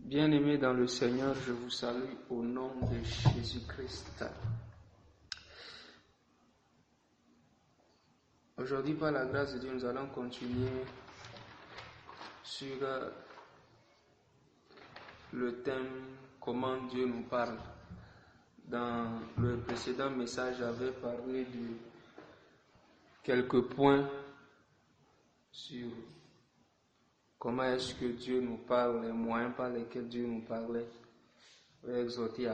Bien-aimés dans le Seigneur, je vous salue au nom de Jésus-Christ. Aujourd'hui, par la grâce de Dieu, nous allons continuer sur le thème « Comment Dieu nous parle ». Dans le précédent message, j'avais parlé de quelques points sur comment est-ce que Dieu nous parle, les moyens par lesquels Dieu nous parlait. Je vais exhorter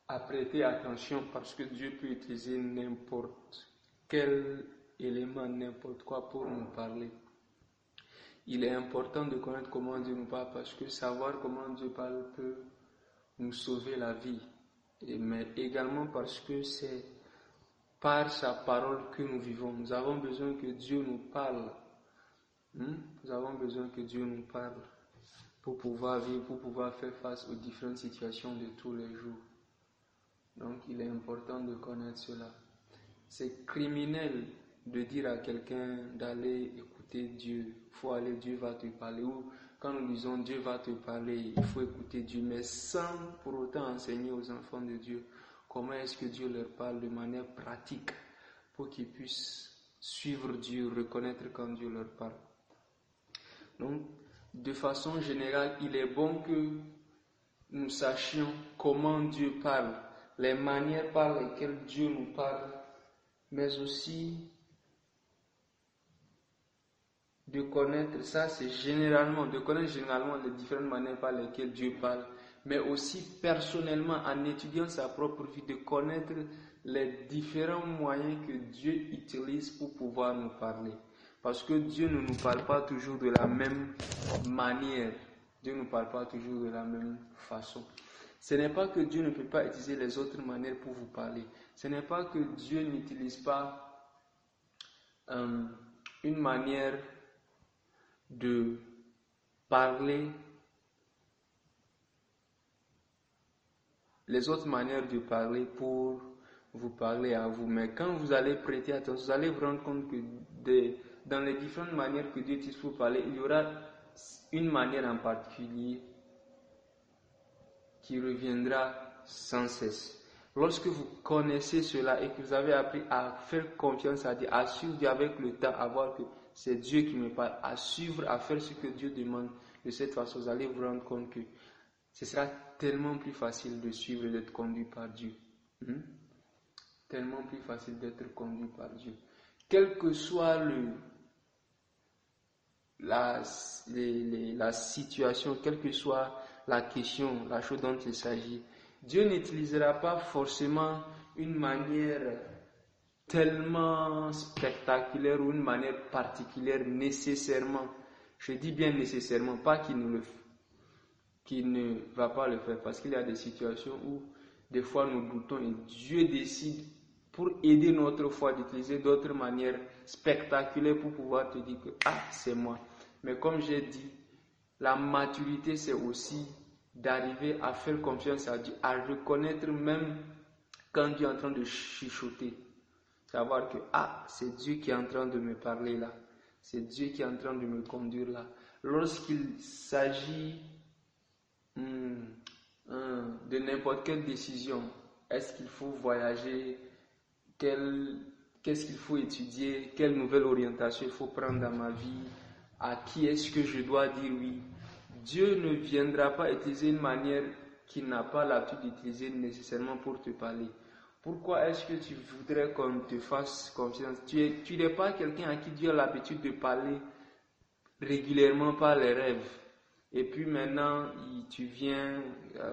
à prêter attention parce que Dieu peut utiliser n'importe quel élément, n'importe quoi pour nous parler. Il est important de connaître comment Dieu nous parle parce que savoir comment Dieu parle peut nous sauver la vie. Mais également parce que c'est par sa parole que nous vivons. Nous avons besoin que Dieu nous parle. Nous avons besoin que Dieu nous parle pour pouvoir vivre, pour pouvoir faire face aux différentes situations de tous les jours. Donc il est important de connaître cela. C'est criminel de dire à quelqu'un d'aller écouter Dieu. Il faut aller, Dieu va te parler. Ou quand nous disons Dieu va te parler, il faut écouter Dieu, mais sans pour autant enseigner aux enfants de Dieu comment est-ce que Dieu leur parle de manière pratique pour qu'ils puissent suivre Dieu, reconnaître quand Dieu leur parle. Donc, de façon générale, il est bon que nous sachions comment Dieu parle, les manières par lesquelles Dieu nous parle, mais aussi de connaître, ça c'est de connaître généralement les différentes manières par lesquelles Dieu parle, mais aussi personnellement, en étudiant sa propre vie, de connaître les différents moyens que Dieu utilise pour pouvoir nous parler. Parce que Dieu ne nous parle pas toujours de la même manière. Dieu ne nous parle pas toujours de la même façon. Ce n'est pas que Dieu ne peut pas utiliser les autres manières pour vous parler. Ce n'est pas que Dieu n'utilise pas une manière de parler, les autres manières de parler pour vous parler à vous. Mais quand vous allez prêter attention, vous allez vous rendre compte que dans les différentes manières que Dieu utilise pour parler, il y aura une manière en particulier qui reviendra sans cesse. Lorsque vous connaissez cela et que vous avez appris à faire confiance à Dieu, à suivre Dieu avec le temps, à voir que c'est Dieu qui me parle, à suivre, à faire ce que Dieu demande, de cette façon, vous allez vous rendre compte que ce sera tellement plus facile de suivre et d'être conduit par Dieu. Tellement plus facile d'être conduit par Dieu. Quelle que soit la situation, quelle que soit la question, la chose dont il s'agit, Dieu n'utilisera pas forcément une manière tellement spectaculaire ou une manière particulière nécessairement. Je dis bien nécessairement, pas qu'il ne va pas le faire, parce qu'il y a des situations où des fois nous doutons et Dieu décide pour aider notre foi d'utiliser d'autres manières spectaculaires pour pouvoir te dire que c'est moi. Mais comme j'ai dit, la maturité c'est aussi d'arriver à faire confiance à Dieu, à reconnaître même quand Dieu est en train de chuchoter. Savoir que c'est Dieu qui est en train de me parler là. C'est Dieu qui est en train de me conduire là. Lorsqu'il s'agit de n'importe quelle décision, est-ce qu'il faut voyager, qu'est-ce qu'il faut étudier, quelle nouvelle orientation il faut prendre dans ma vie, à qui est-ce que je dois dire oui. Dieu ne viendra pas utiliser une manière qu'il n'a pas l'habitude d'utiliser nécessairement pour te parler. Pourquoi est-ce que tu voudrais qu'on te fasse confiance? Tu n'es pas quelqu'un à qui Dieu a l'habitude de parler régulièrement par les rêves. Et puis maintenant, tu viens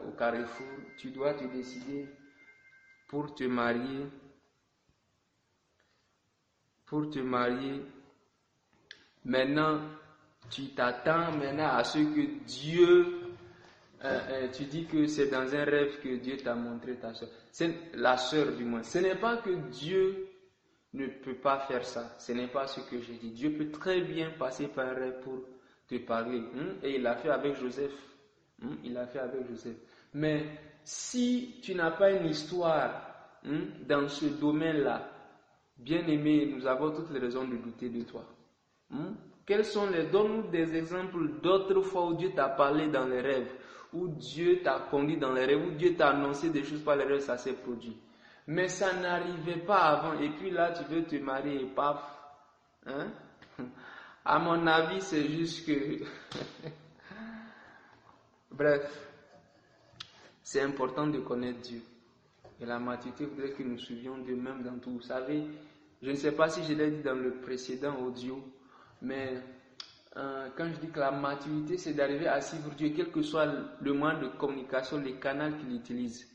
au carrefour, tu dois te décider pour te marier. Maintenant, tu t'attends à ce que Dieu, tu dis que c'est dans un rêve que Dieu t'a montré ta soeur. C'est la soeur du moins. Ce n'est pas que Dieu ne peut pas faire ça. Ce n'est pas ce que je dis. Dieu peut très bien passer par un rêve pour te parler. Et il l'a fait avec Joseph. Mais si tu n'as pas une histoire dans ce domaine-là, bien aimé, nous avons toutes les raisons de douter de toi. Donne-nous des exemples d'autres fois où Dieu t'a parlé dans les rêves, où Dieu t'a conduit dans les rêves, où Dieu t'a annoncé des choses par les rêves, ça s'est produit. Mais ça n'arrivait pas avant, et puis là tu veux te marier et paf. Hein? À mon avis, c'est juste que... Bref, c'est important de connaître Dieu. Et la maturité voudrait que nous suivions Dieu même dans tout. Vous savez, je ne sais pas si je l'ai dit dans le précédent audio, mais quand je dis que la maturité, c'est d'arriver à suivre Dieu, quel que soit le moyen de communication, les canaux qu'il utilise.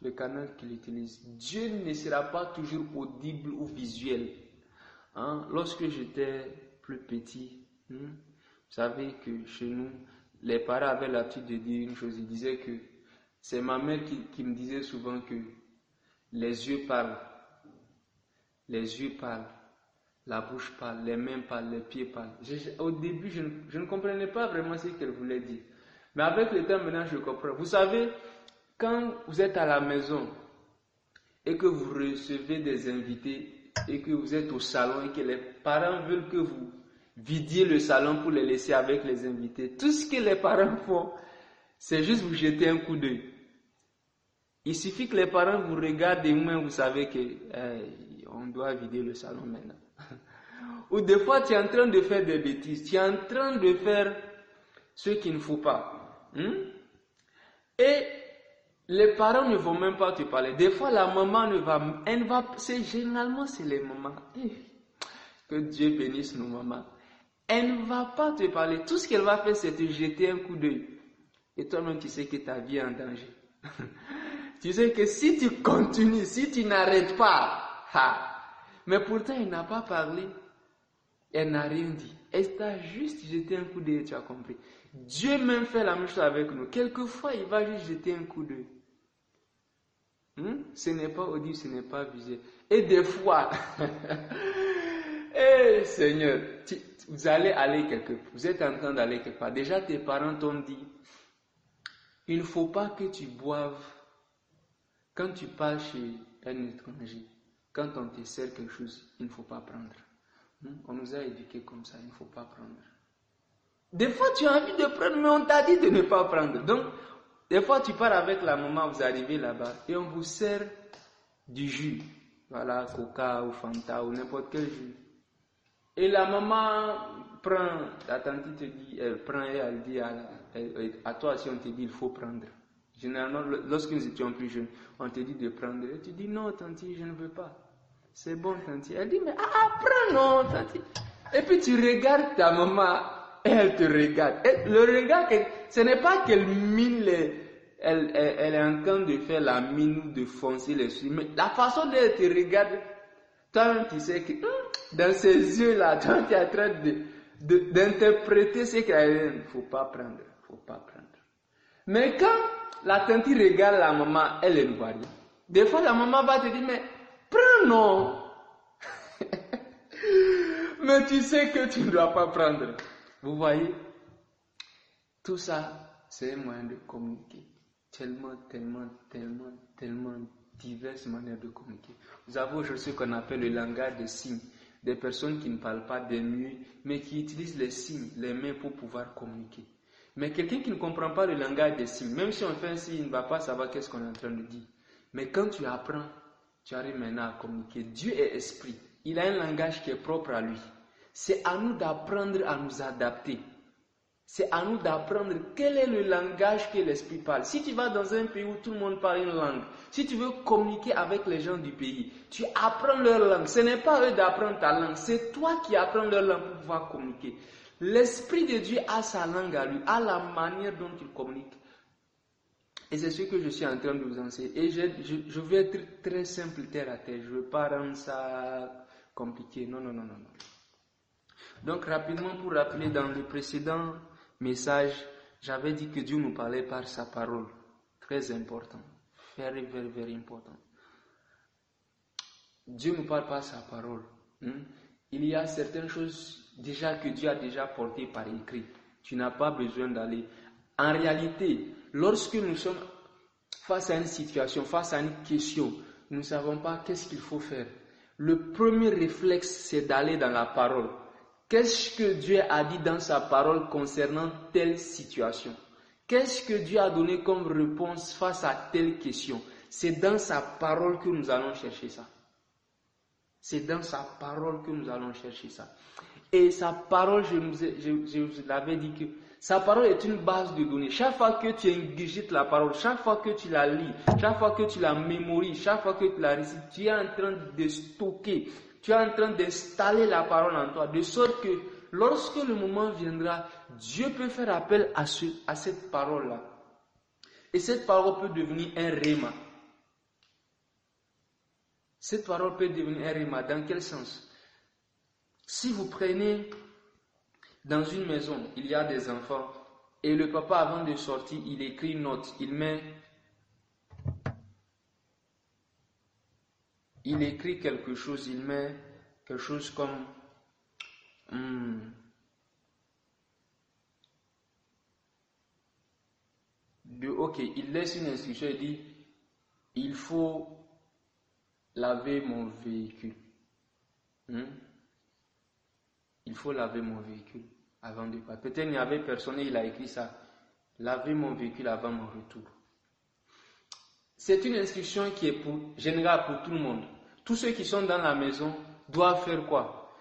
Le canal qu'il utilise. Dieu ne sera pas toujours audible ou visuel. Lorsque j'étais plus petit, vous savez que chez nous, les parents avaient l'habitude de dire une chose. Ils disaient que c'est ma mère qui me disait souvent que les yeux parlent. Les yeux parlent. La bouche parle, les mains parlent, les pieds parlent. Au début, je ne comprenais pas vraiment ce qu'elle voulait dire. Mais avec le temps, maintenant, je comprends. Vous savez, quand vous êtes à la maison et que vous recevez des invités et que vous êtes au salon et que les parents veulent que vous vidiez le salon pour les laisser avec les invités, tout ce que les parents font, c'est juste vous jeter un coup d'œil. Il suffit que les parents vous regardent et vous-même vous savez que on doit vider le salon maintenant. Ou des fois tu es en train de faire des bêtises, tu es en train de faire ce qu'il ne faut pas. Et les parents ne vont même pas te parler. Des fois la maman généralement c'est les mamans. Que Dieu bénisse nos mamans. Elle ne va pas te parler. Tout ce qu'elle va faire, c'est te jeter un coup d'œil. Et toi-même, tu sais que ta vie est en danger. Tu sais que si tu continues, si tu n'arrêtes pas, mais pourtant, elle n'a pas parlé. Elle n'a rien dit. Elle t'a juste jeté un coup d'œil, tu as compris. Dieu même fait la même chose avec nous. Quelquefois, il va juste jeter un coup d'œil. Ce n'est pas audible, ce n'est pas visé. Et des fois, Seigneur, vous allez aller quelque part. Vous êtes en train d'aller quelque part. Déjà, tes parents t'ont dit, il ne faut pas que tu boives quand tu pars chez un étranger. Quand on te sert quelque chose, il ne faut pas prendre. On nous a éduqués comme ça, il ne faut pas prendre. Des fois, tu as envie de prendre, mais on t'a dit de ne pas prendre. Donc, des fois, tu pars avec la maman, vous arrivez là-bas, et on vous sert du jus. Voilà, Coca ou Fanta ou n'importe quel jus. Et la maman prend, la tante te dit, elle prend et elle dit à toi, si on te dit, il faut prendre. Généralement, lorsque nous étions plus jeunes, on te dit de prendre. Et tu dis, non, tante, je ne veux pas. C'est bon, tante. Elle dit, mais prends, non, tante. Et puis tu regardes ta maman, et elle te regarde. Et le regard, ce n'est pas qu'elle mine elle est en train de faire la mine ou de foncer les yeux, mais la façon dont elle te regarde, toi, tu sais que dans ses yeux-là, toi, tu es en train d'interpréter ce qu'elle a dit. Il ne faut pas prendre, faut pas prendre. Mais quand la tante regarde la maman, elle ne voit rien. Des fois, la maman va te dire, mais prends non. Mais tu sais que tu ne dois pas prendre. Vous voyez, tout ça, c'est un moyen de communiquer. Tellement diverses manières de communiquer. Vous avez aujourd'hui ce qu'on appelle le langage des signes. Des personnes qui ne parlent pas des muets, mais qui utilisent les signes, les mains pour pouvoir communiquer. Mais quelqu'un qui ne comprend pas le langage des signes, même si on fait un signe, il ne va pas savoir qu'est-ce qu'on est en train de dire. Mais quand tu apprends, tu arrives maintenant à communiquer. Dieu est esprit. Il a un langage qui est propre à lui. C'est à nous d'apprendre à nous adapter. C'est à nous d'apprendre quel est le langage que l'esprit parle. Si tu vas dans un pays où tout le monde parle une langue, si tu veux communiquer avec les gens du pays, tu apprends leur langue. Ce n'est pas eux d'apprendre ta langue, c'est toi qui apprends leur langue pour pouvoir communiquer. L'Esprit de Dieu a sa langue à lui, a la manière dont il communique. Et c'est ce que je suis en train de vous enseigner. Et je vais être très simple, terre à terre. Je ne veux pas rendre ça compliqué. Non. Donc rapidement, pour rappeler, dans le précédent message, j'avais dit que Dieu nous parlait par sa parole. Très important. Very, very, very important. Dieu nous parle par sa parole. Il y a certaines choses déjà que Dieu a déjà portées par écrit. Tu n'as pas besoin d'aller. En réalité, lorsque nous sommes face à une situation, face à une question, nous ne savons pas qu'est-ce qu'il faut faire. Le premier réflexe, c'est d'aller dans la parole. Qu'est-ce que Dieu a dit dans sa parole concernant telle situation? Qu'est-ce que Dieu a donné comme réponse face à telle question? C'est dans sa parole que nous allons chercher ça. C'est dans sa parole que nous allons chercher ça. Et sa parole, je vous l'avais dit que sa parole est une base de données. Chaque fois que tu ingurgites la parole, chaque fois que tu la lis, chaque fois que tu la mémorises, chaque fois que tu la récites, tu es en train de stocker, tu es en train d'installer la parole en toi, de sorte que lorsque le moment viendra, Dieu peut faire appel à cette parole-là. Et cette parole peut devenir un rhéma. Cette parole peut devenir un rhéma. Dans quel sens? Si vous prenez dans une maison, il y a des enfants, et le papa, avant de sortir, il écrit une note, il écrit quelque chose, il met quelque chose comme ok, il laisse une instruction, il dit, il faut laver mon véhicule. Il faut laver mon véhicule avant de partir. Peut-être il n'y avait personne et il a écrit ça. Laver mon véhicule avant mon retour. C'est une instruction qui est générale pour tout le monde. Tous ceux qui sont dans la maison doivent faire quoi?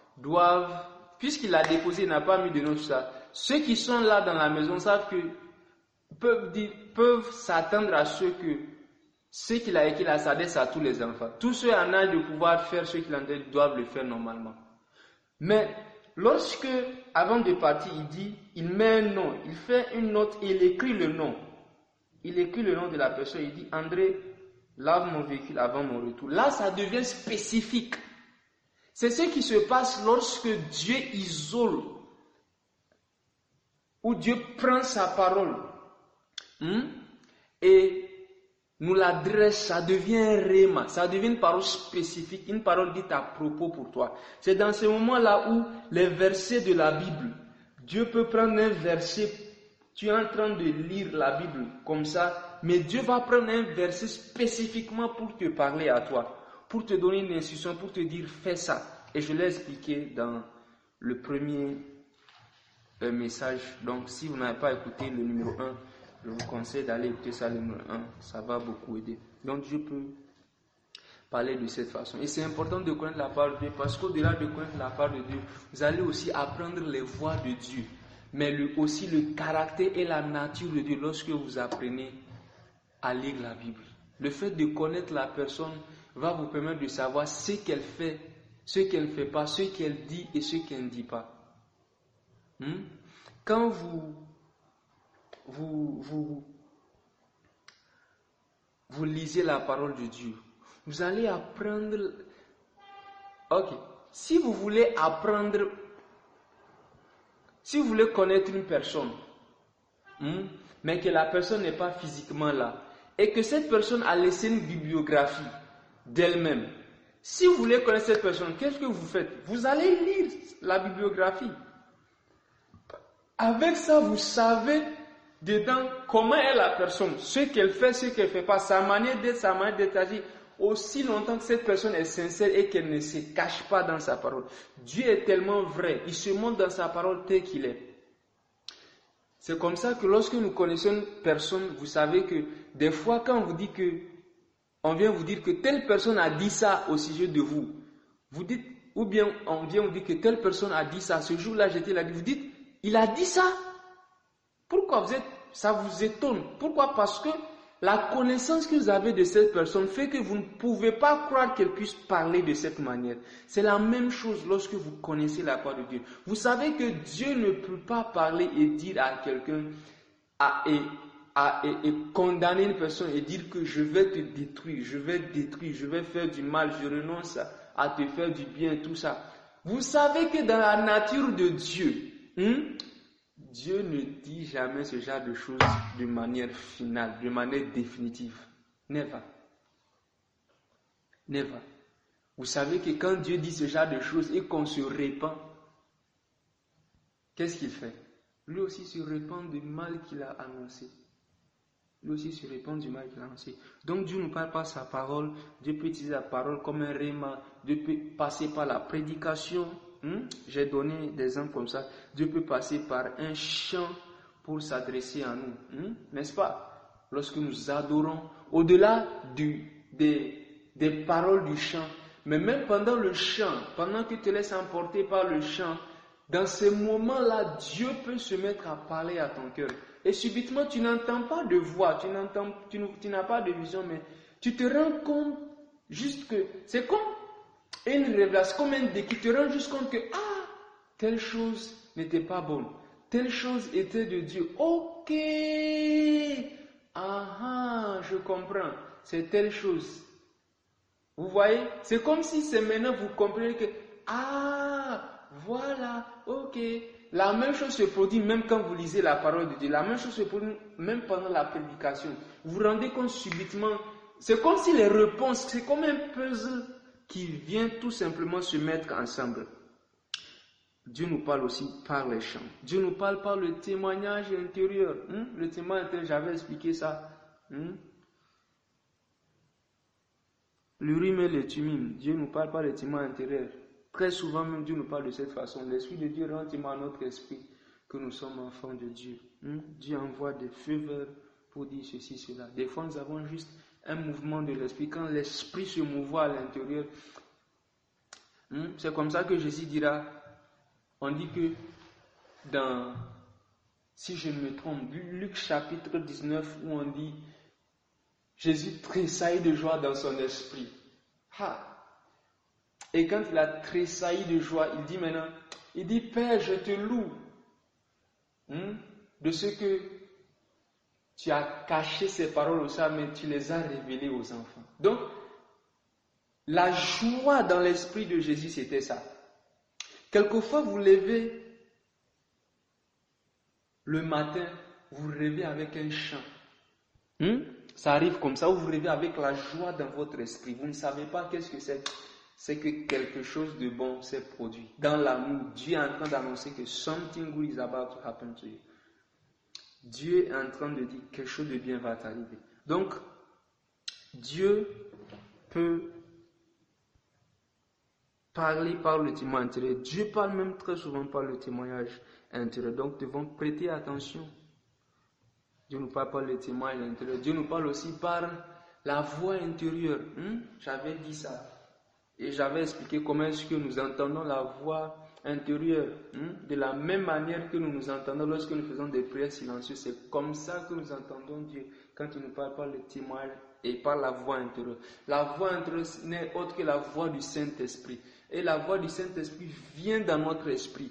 Puisqu'il a déposé, il n'a pas mis de note sur ça. Ceux qui sont là dans la maison savent que peuvent s'attendre à ce qu'il a écrit là s'adresse à tous les enfants. Tous ceux en âge de pouvoir faire ce qu'il a dit doivent le faire normalement. Mais lorsque, avant de partir, il met un nom, il fait une note et il écrit le nom. Il écrit le nom de la personne, il dit, André, lave mon véhicule avant mon retour. Là, ça devient spécifique. C'est ce qui se passe lorsque Dieu isole, où Dieu prend sa parole et nous l'adresse, ça devient un rhéma, ça devient une parole spécifique, une parole dite à propos pour toi. C'est dans ce moment-là où les versets de la Bible, Dieu peut prendre un verset, tu es en train de lire la Bible comme ça, mais Dieu va prendre un verset spécifiquement pour te parler à toi, pour te donner une instruction, pour te dire fais ça. Et je l'ai expliqué dans le premier message. Donc si vous n'avez pas écouté le numéro 1, je vous conseille d'aller écouter ça le numéro 1, ça va beaucoup aider. Donc je peux parler de cette façon. Et c'est important de connaître la parole de Dieu, parce qu'au-delà de connaître la parole de Dieu, vous allez aussi apprendre les voies de Dieu, mais aussi le caractère et la nature de Dieu lorsque vous apprenez à lire la Bible. Le fait de connaître la personne va vous permettre de savoir ce qu'elle fait, ce qu'elle ne fait pas, ce qu'elle dit et ce qu'elle ne dit pas. Quand vous lisez la parole de Dieu, vous allez apprendre. Ok, si vous voulez connaître une personne, mais que la personne n'est pas physiquement là, et que cette personne a laissé une bibliographie d'elle-même, si vous voulez connaître cette personne, qu'est-ce que vous faites? Vous allez lire la bibliographie. Avec ça, vous savez dedans comment est la personne, ce qu'elle fait, ce qu'elle ne fait pas, sa manière d'être agir, aussi longtemps que cette personne est sincère et qu'elle ne se cache pas dans sa parole. Dieu est tellement vrai, il se montre dans sa parole tel qu'il est. C'est comme ça que lorsque nous connaissons une personne, vous savez que des fois quand on vient vous dire que telle personne a dit ça au sujet de vous, vous dites, ou bien on vient vous dire que telle personne a dit ça, ce jour-là j'étais là, vous dites, il a dit ça. Pourquoi ça vous étonne? Pourquoi? Parce que la connaissance que vous avez de cette personne fait que vous ne pouvez pas croire qu'elle puisse parler de cette manière. C'est la même chose lorsque vous connaissez la parole de Dieu. Vous savez que Dieu ne peut pas parler et dire à quelqu'un et condamner une personne et dire que je vais te détruire, je vais faire du mal, je renonce à te faire du bien, tout ça. Vous savez que dans la nature de Dieu, Dieu ne dit jamais ce genre de choses de manière finale, de manière définitive. Never. Never. Vous savez que quand Dieu dit ce genre de choses et qu'on se répand, qu'est-ce qu'il fait? Lui aussi se répand du mal qu'il a annoncé. Lui aussi se répand du mal qu'il a annoncé. Donc Dieu ne parle pas sa parole. Dieu peut utiliser la parole comme un rhéma. Dieu peut passer par la prédication. J'ai donné des exemples comme ça. Dieu peut passer par un chant pour s'adresser à nous. N'est-ce pas? Lorsque nous adorons, au-delà des paroles du chant, mais même pendant le chant, pendant que tu te laisses emporter par le chant, dans ces moments-là, Dieu peut se mettre à parler à ton cœur. Et subitement, tu n'entends pas de voix, tu n'as pas de vision, mais tu te rends compte juste que c'est comme une révélation, comme un déclic. Tu te rends juste compte que telle chose n'était pas bonne, telle chose était de Dieu. Ok, je comprends, c'est telle chose. Vous voyez, c'est comme si c'est maintenant vous comprenez que voilà, ok. La même chose se produit même quand vous lisez la parole de Dieu. La même chose se produit même pendant la prédication. Vous vous rendez compte subitement. C'est comme si les réponses, c'est comme un puzzle qui vient tout simplement se mettre ensemble. Dieu nous parle aussi par les chants. Dieu nous parle par le témoignage intérieur. Le témoignage intérieur, j'avais expliqué ça. L'urim et le thummim. Dieu nous parle par le témoignage intérieur. Très souvent même Dieu nous parle de cette façon. L'Esprit de Dieu rend témoin à notre esprit que nous sommes enfants de Dieu. Dieu envoie des feux verts pour dire ceci, cela. Des fois nous avons juste un mouvement de l'esprit. Quand l'esprit se mouvoit à l'intérieur, c'est comme ça que Jésus dira, on dit que si je ne me trompe, Luc chapitre 19 où on dit Jésus tressaillit de joie dans son esprit. Et quand il a tressailli de joie, il dit Père, je te loue de ce que tu as caché ces paroles aux saints, mais tu les as révélées aux enfants. Donc, la joie dans l'esprit de Jésus, c'était ça. Quelquefois, vous levez le matin, vous rêvez avec un chant. Ça arrive comme ça, vous rêvez avec la joie dans votre esprit. Vous ne savez pas qu'est-ce que c'est. C'est que quelque chose de bon s'est produit. Dans l'amour, Dieu est en train d'annoncer que something good is about to happen to you. Dieu est en train de dire quelque chose de bien va t'arriver. Donc, Dieu peut parler par le témoignage intérieur. Dieu parle même très souvent par le témoignage intérieur. Donc, nous devons prêter attention. Dieu nous parle par le témoignage intérieur. Dieu nous parle aussi par la voix intérieure. J'avais dit ça. Et j'avais expliqué comment est-ce que nous entendons la voix intérieure. De la même manière que nous nous entendons lorsque nous faisons des prières silencieuses. C'est comme ça que nous entendons Dieu quand il nous parle par le témoignage et par la voix intérieure. La voix intérieure n'est autre que la voix du Saint-Esprit. Et la voix du Saint-Esprit vient dans notre esprit.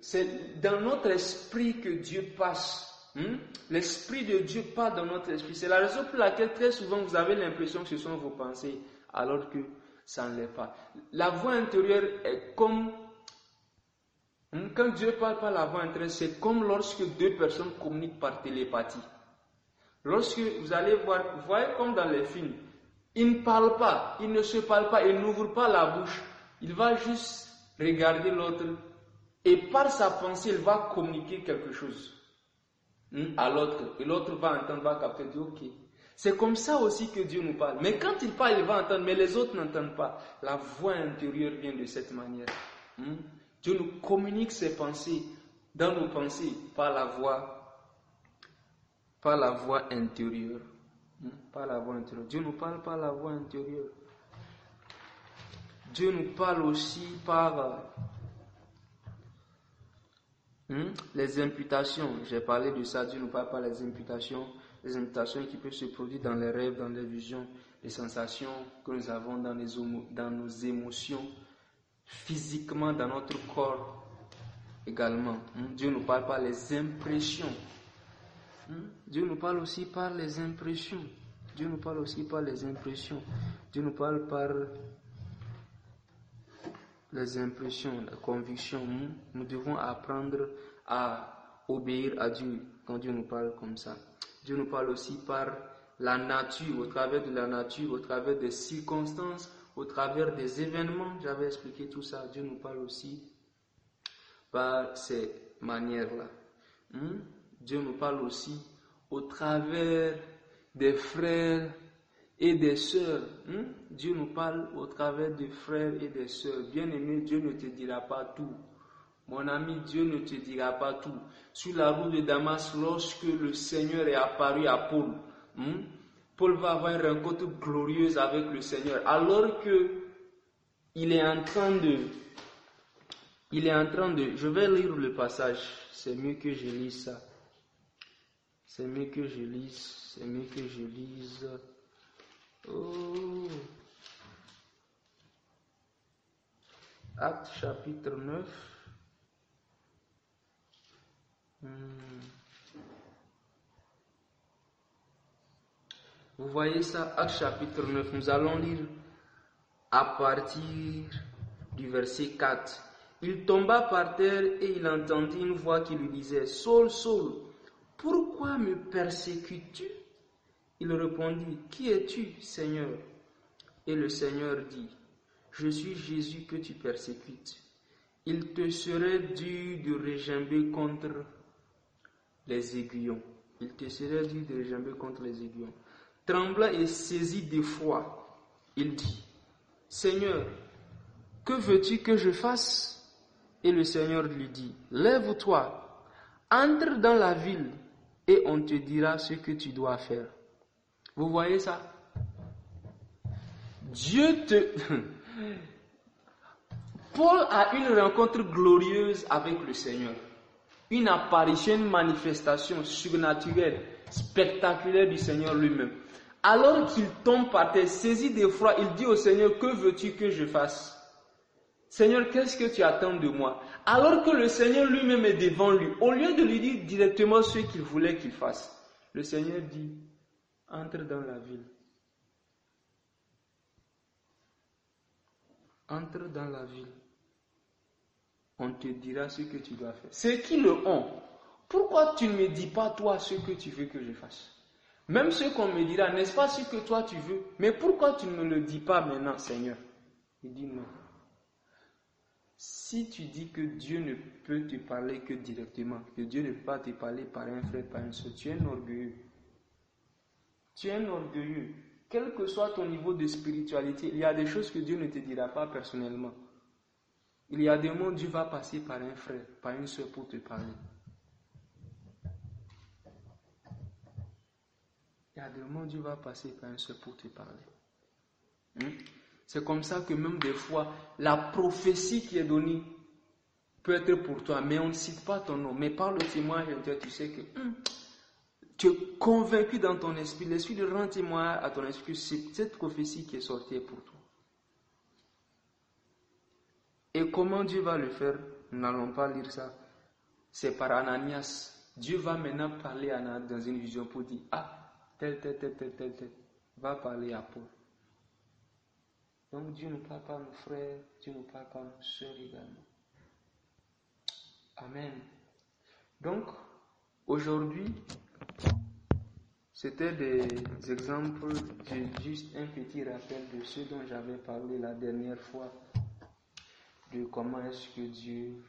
C'est dans notre esprit que Dieu passe. L'Esprit de Dieu part dans notre esprit. C'est la raison pour laquelle très souvent vous avez l'impression que ce sont vos pensées, alors que ça ne l'est pas. La voix intérieure est comme... Quand Dieu parle par la voix intérieure, c'est comme lorsque deux personnes communiquent par télépathie. Lorsque vous allez voir, vous voyez comme dans les films, il ne parle pas, il ne se parle pas, il n'ouvre pas la bouche. Il va juste regarder l'autre et par sa pensée, il va communiquer quelque chose à l'autre. Et l'autre va entendre, va capter, dire ok. C'est comme ça aussi que Dieu nous parle. Mais quand il parle, il va entendre, mais les autres n'entendent pas. La voix intérieure vient de cette manière. Dieu nous communique ses pensées dans nos pensées par la voix intérieure. Par la voix intérieure. Dieu nous parle par la voix intérieure. Dieu nous parle aussi par les imputations. J'ai parlé de ça. Dieu nous parle par les imputations qui peuvent se produire dans les rêves, dans les visions, les sensations que nous avons dans nos émotions, physiquement dans notre corps également. Dieu nous parle par les impressions. Dieu nous parle aussi par les impressions. Dieu nous parle aussi par les impressions. Dieu nous parle par les impressions, la conviction. Nous devons apprendre à obéir à Dieu quand Dieu nous parle comme ça. Dieu nous parle aussi par la nature, au travers de la nature, au travers des circonstances, au travers des événements. J'avais expliqué tout ça. Dieu nous parle aussi par ces manières-là. Dieu nous parle aussi au travers des frères et des sœurs. Dieu nous parle au travers des frères et des sœurs. Bien-aimé, Dieu ne te dira pas tout. Mon ami, Dieu ne te dira pas tout. Sur la route de Damas, lorsque le Seigneur est apparu à Paul, Paul va avoir une rencontre glorieuse avec le Seigneur. Alors que il est en train de... Je vais lire le passage. C'est mieux que je lise ça. C'est mieux que je lise. Oh. Actes chapitre 9. Vous voyez ça, Actes chapitre 9. Nous allons lire à partir du verset 4. Il tomba par terre et il entendit une voix qui lui disait « Saul, Saul, pourquoi me persécutes-tu » Il répondit « Qui es-tu, Seigneur » Et le Seigneur dit « Je suis Jésus que tu persécutes. Il te serait dû de regimber contre les aiguillons. » Il te serait dû de regimber contre les aiguillons. Tremblant et saisi d'effroi, il dit « Seigneur, que veux-tu que je fasse ?» Et le Seigneur lui dit, lève-toi, entre dans la ville et on te dira ce que tu dois faire. Vous voyez ça? Paul a une rencontre glorieuse avec le Seigneur. Une apparition, une manifestation surnaturelle, spectaculaire du Seigneur lui-même. Alors qu'il tombe par terre, saisi d'effroi, il dit au Seigneur, que veux-tu que je fasse? Seigneur, qu'est-ce que tu attends de moi? Alors que le Seigneur lui-même est devant lui, au lieu de lui dire directement ce qu'il voulait qu'il fasse, le Seigneur dit, entre dans la ville. Entre dans la ville. On te dira ce que tu dois faire. Ceux qui le ont, pourquoi tu ne me dis pas toi ce que tu veux que je fasse? Même ce qu'on me dira, n'est-ce pas ce que toi tu veux? Mais pourquoi tu ne me le dis pas maintenant, Seigneur? Il dit non. Si tu dis que Dieu ne peut te parler que directement, que Dieu ne peut pas te parler par un frère, par un soeur, tu es un orgueilleux. Tu es un orgueilleux. Quel que soit ton niveau de spiritualité, il y a des choses que Dieu ne te dira pas personnellement. Il y a des moments où Dieu va passer par un frère, par une soeur pour te parler. Il y a des moments où Dieu va passer par une soeur pour te parler. C'est comme ça que même des fois, la prophétie qui est donnée peut être pour toi, mais on ne cite pas ton nom. Mais par le témoignage, tu sais que tu es convaincu dans ton esprit, l'esprit de rendre témoignage à ton esprit que c'est cette prophétie qui est sortie pour toi. Et comment Dieu va le faire? Nous n'allons pas lire ça. C'est par Ananias. Dieu va maintenant parler à Ananias dans une vision pour dire, tel, va parler à Paul. Donc Dieu ne parle pas à nos frères, Dieu ne parle pas à nos sœurs également. Amen. Donc, aujourd'hui, c'était des exemples, j'ai juste un petit rappel de ce dont j'avais parlé la dernière fois, de comment est-ce que Dieu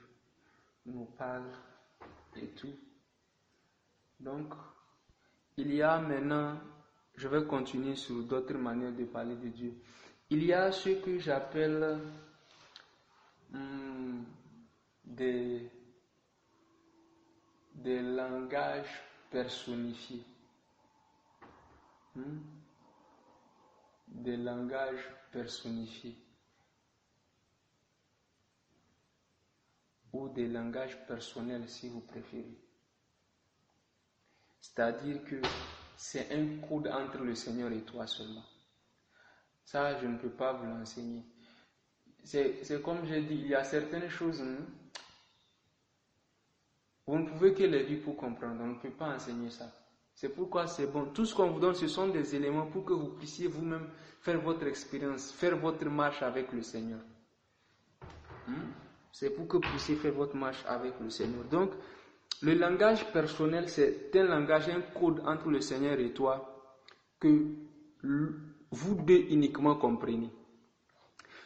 nous parle et tout. Donc, il y a maintenant, je vais continuer sur d'autres manières de parler de Dieu. Il y a ce que j'appelle des langages personnifiés. Des langages personnifiés. Ou des langages personnels si vous préférez. C'est-à-dire que c'est un code entre le Seigneur et toi seulement. Ça, je ne peux pas vous l'enseigner. C'est comme j'ai dit, il y a certaines choses, vous ne pouvez que les vivre pour comprendre. On ne peut pas enseigner ça. C'est pourquoi c'est bon. Tout ce qu'on vous donne, ce sont des éléments pour que vous puissiez vous-même faire votre expérience, faire votre marche avec le Seigneur. C'est pour que vous puissiez faire votre marche avec le Seigneur. Donc, le langage personnel, c'est un langage, un code entre le Seigneur et toi que vous deux uniquement comprenez.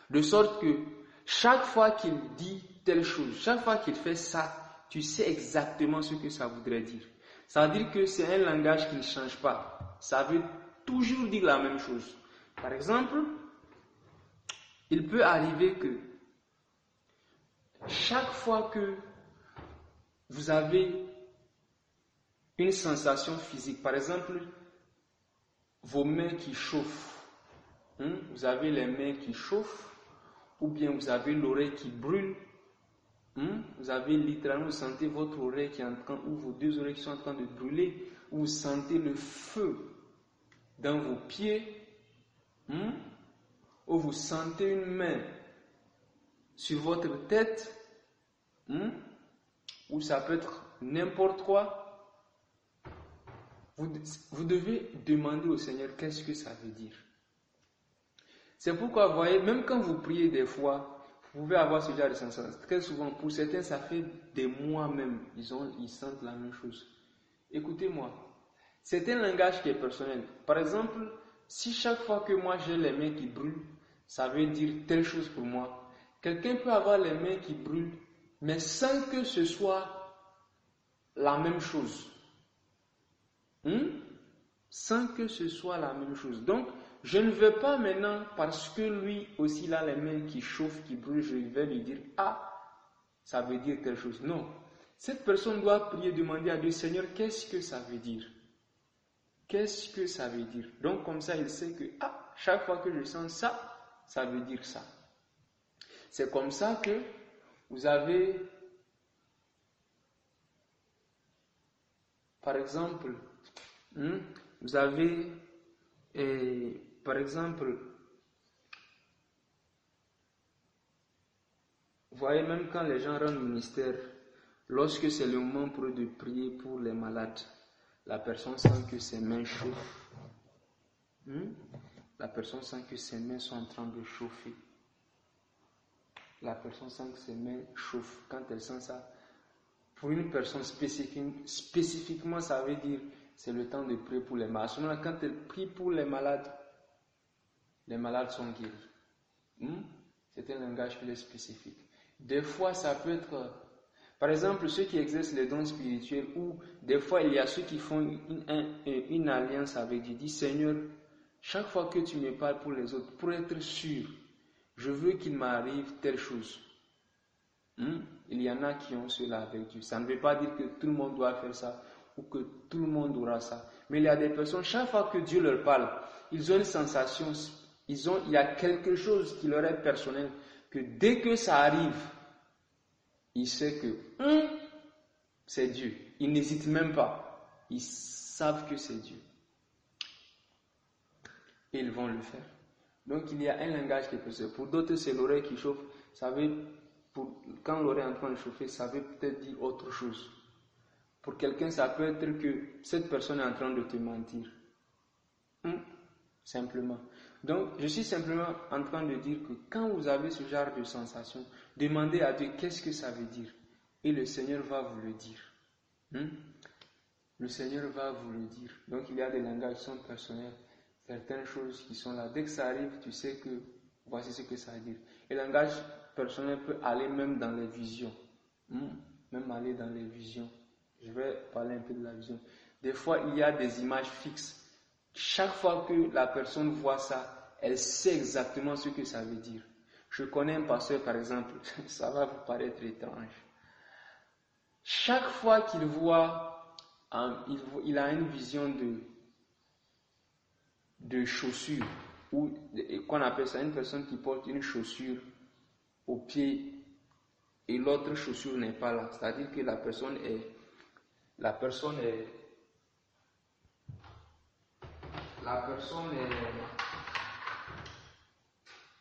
De sorte que chaque fois qu'il dit telle chose, chaque fois qu'il fait ça, tu sais exactement ce que ça voudrait dire. Ça veut dire que c'est un langage qui ne change pas. Ça veut toujours dire la même chose. Par exemple, il peut arriver que chaque fois que vous avez une sensation physique, par exemple, vos mains qui chauffent, vous avez les mains qui chauffent, ou bien vous avez l'oreille qui brûle, vous avez littéralement, vous sentez votre oreille qui est en train, ou vos deux oreilles qui sont en train de brûler, ou vous sentez le feu dans vos pieds, ou vous sentez une main sur votre tête, ou ça peut être n'importe quoi. Vous devez demander au Seigneur qu'est-ce que ça veut dire. C'est pourquoi, vous voyez, même quand vous priez des fois, vous pouvez avoir ce genre de sensation. Très souvent, pour certains, ça fait des mois même, ils sentent la même chose. Écoutez-moi, c'est un langage qui est personnel. Par exemple, si chaque fois que moi j'ai les mains qui brûlent, ça veut dire telle chose pour moi. Quelqu'un peut avoir les mains qui brûlent, mais sans que ce soit la même chose. Sans que ce soit la même chose. Donc, je ne veux pas maintenant, parce que lui aussi il a les mains qui chauffent, qui brûlent, je vais lui dire, ça veut dire telle chose. Non. Cette personne doit prier, demander à Dieu, Seigneur, qu'est-ce que ça veut dire? Qu'est-ce que ça veut dire? Donc, comme ça, il sait que, chaque fois que je sens ça, ça veut dire ça. C'est comme ça que vous avez, par exemple, vous avez, par exemple, vous voyez, même quand les gens rendent ministère, lorsque c'est le moment pour eux de prier pour les malades, la personne sent que ses mains chauffent. La personne sent que ses mains sont en train de chauffer. La personne sent que ses mains chauffent. Quand elle sent ça, pour une personne spécifiquement, ça veut dire c'est le temps de prier pour les malades. À ce moment-là, quand elle prie pour les malades sont guéris. C'est un langage qui est spécifique. Des fois, ça peut être, par exemple, ceux qui exercent les dons spirituels, ou des fois, il y a ceux qui font une alliance avec Dieu. Dis, Seigneur, chaque fois que tu me parles pour les autres, pour être sûr, je veux qu'il m'arrive telle chose. Il y en a qui ont cela avec Dieu. Ça ne veut pas dire que tout le monde doit faire ça ou que tout le monde aura ça. Mais il y a des personnes, chaque fois que Dieu leur parle, ils ont une sensation, il y a quelque chose qui leur est personnel, que dès que ça arrive, ils savent que c'est Dieu. Ils n'hésitent même pas. Ils savent que c'est Dieu. Et ils vont le faire. Donc il y a un langage qui est possible. Pour d'autres, c'est l'oreille qui chauffe. Quand l'oreille est en train de chauffer, ça veut peut-être dire autre chose. Pour quelqu'un, ça peut être que cette personne est en train de te mentir. Simplement. Donc, je suis simplement en train de dire que quand vous avez ce genre de sensation, demandez à Dieu qu'est-ce que ça veut dire. Et le Seigneur va vous le dire. Le Seigneur va vous le dire. Donc, il y a des langages qui sont personnels. Certaines choses qui sont là. Dès que ça arrive, tu sais que voici ce que ça veut dire. Et le langage personnel peut aller même dans les visions. Même aller dans les visions. Je vais parler un peu de la vision. Des fois, il y a des images fixes. Chaque fois que la personne voit ça, elle sait exactement ce que ça veut dire. Je connais un pasteur, par exemple, ça va vous paraître étrange. Chaque fois qu'il voit, il a une vision de chaussures, ou qu'on appelle ça une personne qui porte une chaussure au pied et l'autre chaussure n'est pas là. C'est-à-dire que la personne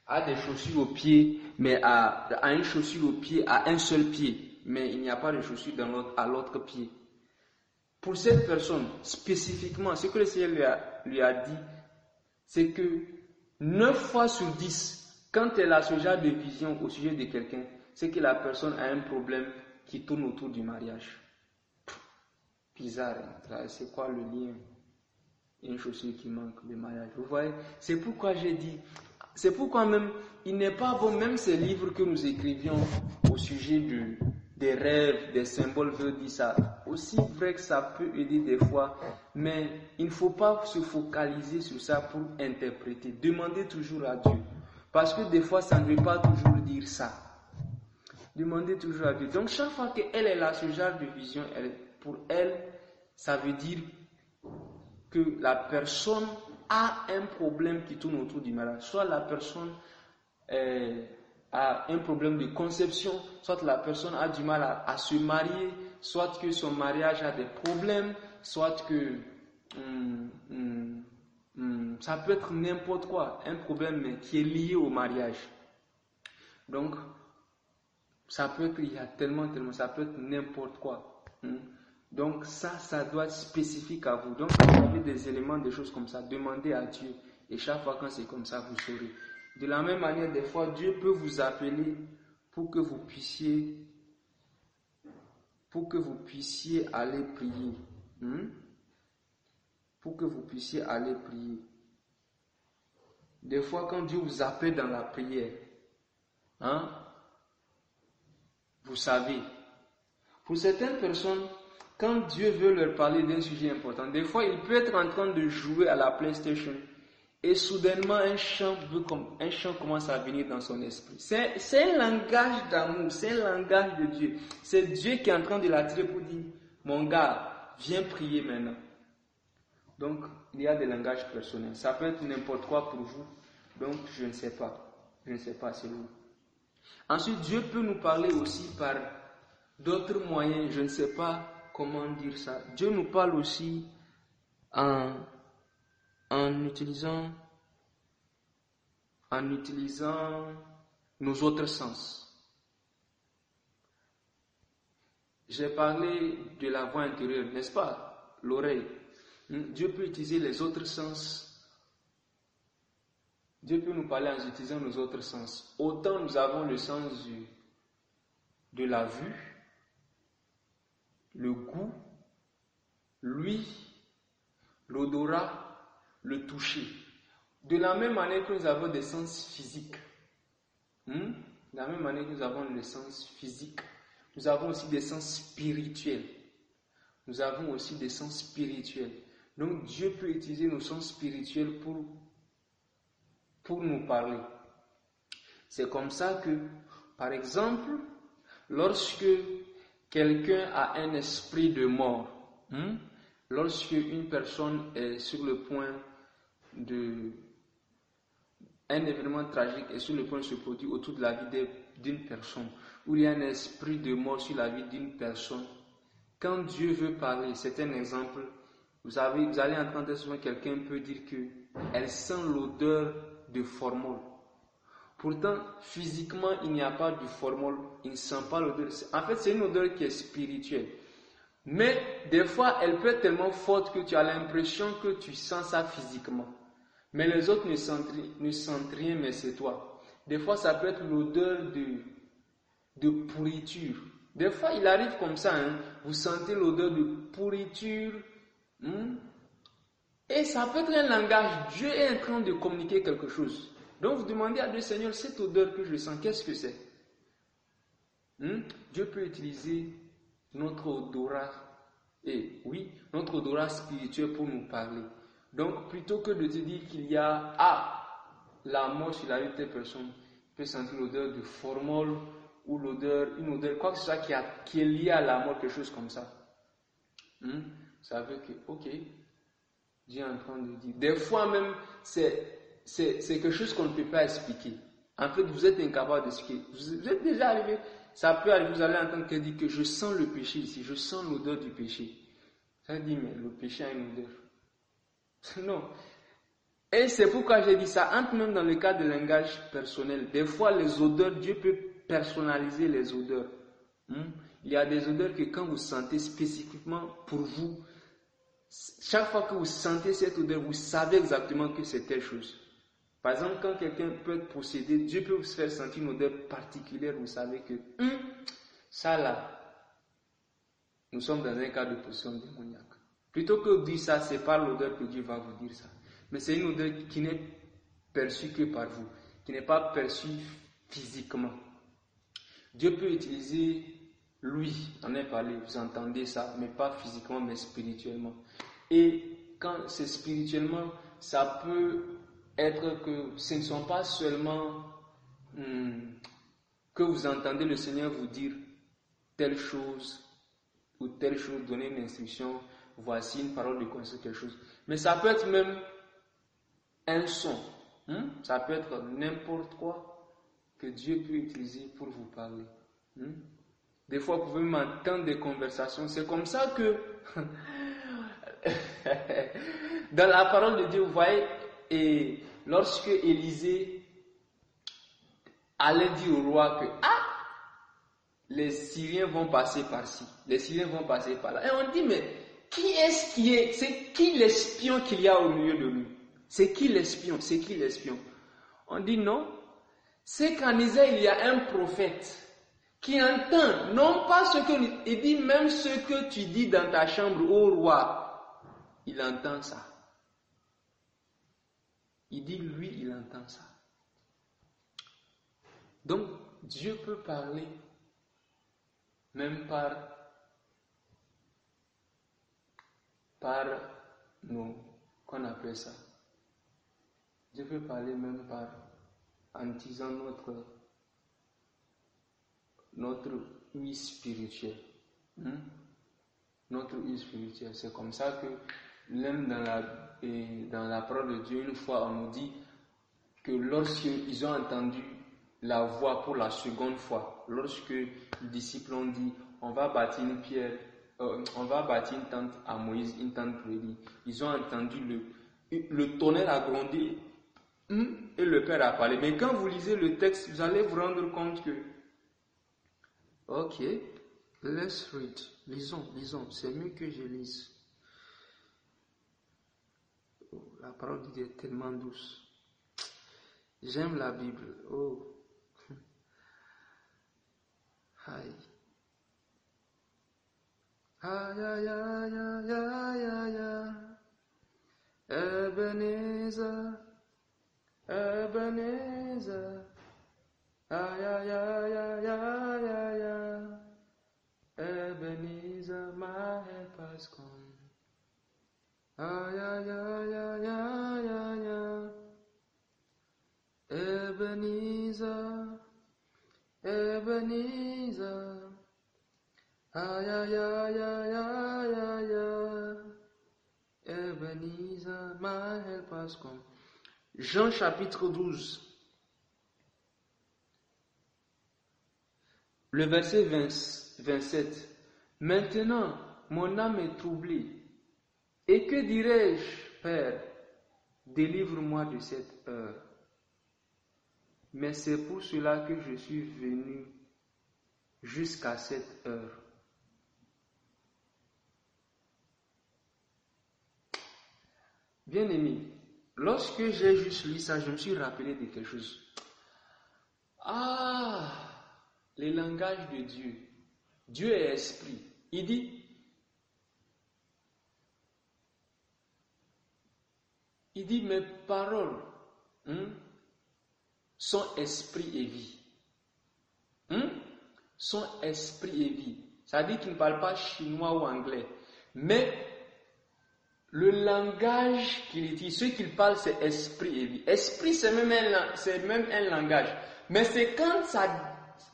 a des chaussures au pied, mais a une chaussure au pied à un seul pied, mais il n'y a pas de chaussure à l'autre pied. Pour cette personne, spécifiquement, ce que le Seigneur lui a dit, c'est que 9 fois sur 10, quand elle a ce genre de vision au sujet de quelqu'un, c'est que la personne a un problème qui tourne autour du mariage. Bizarre, hein? C'est quoi le lien? Une chaussure qui manque de mariage. Vous voyez? C'est pourquoi j'ai dit, c'est pourquoi même, il n'est pas bon, même ces livres que nous écrivions au sujet des rêves, des symboles veulent dire ça. aussi vrai que ça peut aider des fois, mais il ne faut pas se focaliser sur ça pour interpréter. Demandez toujours à Dieu. Parce que des fois, ça ne veut pas toujours dire ça. Demandez toujours à Dieu. Donc, chaque fois qu'elle a ce genre de vision, pour elle, ça veut dire que la personne a un problème qui tourne autour du mariage. Soit la personne a un problème de conception, soit la personne a du mal à se marier, soit que son mariage a des problèmes, soit que ça peut être n'importe quoi, un problème qui est lié au mariage. Donc, ça peut être, il y a tellement, ça peut être n'importe quoi. Donc, ça doit être spécifique à vous. Donc, quand vous avez des éléments, des choses comme ça, demandez à Dieu. Et chaque fois quand c'est comme ça, vous saurez. De la même manière, des fois, Dieu peut vous appeler pour que vous puissiez aller prier. Pour que vous puissiez aller prier. Des fois, quand Dieu vous appelle dans la prière, vous savez, pour certaines personnes, quand Dieu veut leur parler d'un sujet important, des fois, il peut être en train de jouer à la PlayStation et soudainement, un chant commence à venir dans son esprit. C'est un langage d'amour, c'est un langage de Dieu. C'est Dieu qui est en train de l'attirer pour dire, mon gars, viens prier maintenant. Donc, il y a des langages personnels. Ça peut être n'importe quoi pour vous. Donc, je ne sais pas. Je ne sais pas, c'est vous. Ensuite, Dieu peut nous parler aussi par d'autres moyens. Je ne sais pas comment dire ça. Dieu nous parle aussi en utilisant nos autres sens. J'ai parlé de la voix intérieure, n'est-ce pas? L'oreille. Dieu peut utiliser les autres sens. Dieu peut nous parler en utilisant nos autres sens. Autant nous avons le sens de la vue, le goût, l'ouïe, l'odorat, le toucher. De la même manière que nous avons des sens physiques. De la même manière que nous avons le sens physique, nous avons aussi des sens spirituels. Nous avons aussi des sens spirituels. Donc Dieu peut utiliser nos sens spirituels pour nous parler. C'est comme ça que, par exemple, lorsque quelqu'un a un esprit de mort, lorsque une personne est sur le point un événement tragique est sur le point de se produire autour de la vie d'une personne, où il y a un esprit de mort sur la vie d'une personne, quand Dieu veut parler, c'est un exemple, vous allez entendre souvent quelqu'un peut dire qu'elle sent l'odeur de formol. Pourtant, physiquement, il n'y a pas de formol, il ne sent pas l'odeur. En fait, c'est une odeur qui est spirituelle. Mais des fois, elle peut être tellement forte que tu as l'impression que tu sens ça physiquement. Mais les autres ne sentent rien, mais c'est toi. Des fois, ça peut être l'odeur de pourriture. Des fois, il arrive comme ça, vous sentez l'odeur de pourriture. Et ça peut être un langage. Dieu est en train de communiquer quelque chose. Donc, vous demandez à Dieu, Seigneur, cette odeur que je sens, qu'est-ce que c'est? Dieu peut utiliser notre odorat. Et oui, notre odorat spirituel pour nous parler. Donc, plutôt que de te dire qu'il y a la mort sur la vie de telle personne, tu peux sentir l'odeur de formol ou une odeur, quoi que ce soit qui est lié à la mort, quelque chose comme ça. Ça veut que, ok, Dieu est en train de dire. Des fois même, c'est quelque chose qu'on ne peut pas expliquer. En fait, vous êtes incapable d'expliquer. Vous êtes déjà arrivé, ça peut arriver, vous allez entendre quelqu'un dire que je sens le péché ici, je sens l'odeur du péché. Ça dit, mais le péché a une odeur. Non. Et c'est pourquoi j'ai dit ça, entre même dans le cas de langage personnel. Des fois, les odeurs, Dieu peut personnaliser les odeurs. Il y a des odeurs que quand vous sentez spécifiquement pour vous, chaque fois que vous sentez cette odeur, vous savez exactement que c'est telle chose. Par exemple, quand quelqu'un peut être possédé, Dieu peut vous faire sentir une odeur particulière, vous savez que ça là, nous sommes dans un cas de possession démoniaque. Plutôt que de dire ça, c'est par l'odeur que Dieu va vous dire ça. Mais c'est une odeur qui n'est perçue que par vous, qui n'est pas perçue physiquement. Dieu peut utiliser lui, on est parlé, vous entendez ça, mais pas physiquement, mais spirituellement. Et quand c'est spirituellement, ça peut être que ce ne sont pas seulement que vous entendez le Seigneur vous dire telle chose ou telle chose, donner une instruction, voici une parole de conseil, quelque chose. Mais ça peut être même un son. Ça peut être n'importe quoi que Dieu peut utiliser pour vous parler. Des fois, vous pouvez m'entendre des conversations. C'est comme ça que, dans la parole de Dieu, vous voyez, et lorsque Élisée allait dire au roi que les Syriens vont passer par-ci, les Syriens vont passer par-là. Et on dit, mais c'est qui l'espion qu'il y a au milieu de nous? C'est qui l'espion? C'est qui l'espion? On dit non. C'est qu'en Israël, il y a un prophète qui entend, non pas ce que... Il dit même ce que tu dis dans ta chambre au roi. Il entend ça. Il dit, lui, il entend ça. Donc, Dieu peut parler même par nos... Qu'on appelle ça? Dieu peut parler même en disant notre vie spirituelle. Notre vie spirituelle. C'est comme ça que même dans la parole de Dieu, une fois, on nous dit que lorsqu'ils ont entendu la voix pour la seconde fois, lorsque les disciples ont dit, on va bâtir une pierre, on va bâtir une tente à Moïse, une tente pour Élie, ils ont entendu le tonnerre a grondé et le Père a parlé. Mais quand vous lisez le texte, vous allez vous rendre compte que ok, let's read. Lisons. C'est mieux que je lise. Oh, la parole de Dieu est tellement douce. J'aime la Bible. Oh. Aïe. Aïe, aïe, aïe, aïe, aïe, aïe, aïe. Ebenezer. Ebenezer. Aïe, aïe, aïe, aïe, aïe, aïe, aïe. Ebenezer, my help has come. Aïe, aïe, aïe, aïe, aïe, aïe, aïe. Ebenezer, Ebenezer. Aïe, aïe, aïe, aïe, aïe, aïe, aïe. Ebenezer, my help has come. Jean chapitre 12. Le verset 27. Maintenant, mon âme est troublée. Et que dirais-je, Père? Délivre-moi de cette heure. Mais c'est pour cela que je suis venu jusqu'à cette heure. Bien-aimé, lorsque j'ai juste lu ça, je me suis rappelé de quelque chose. Les langages de Dieu. Dieu est esprit. Il dit mes paroles sont esprit et vie. Sont esprit et vie. Ça dit qu'il ne parle pas chinois ou anglais. Mais le langage qu'il utilise, ce qu'il parle, c'est esprit et vie. Esprit, c'est même un langage. Mais c'est quand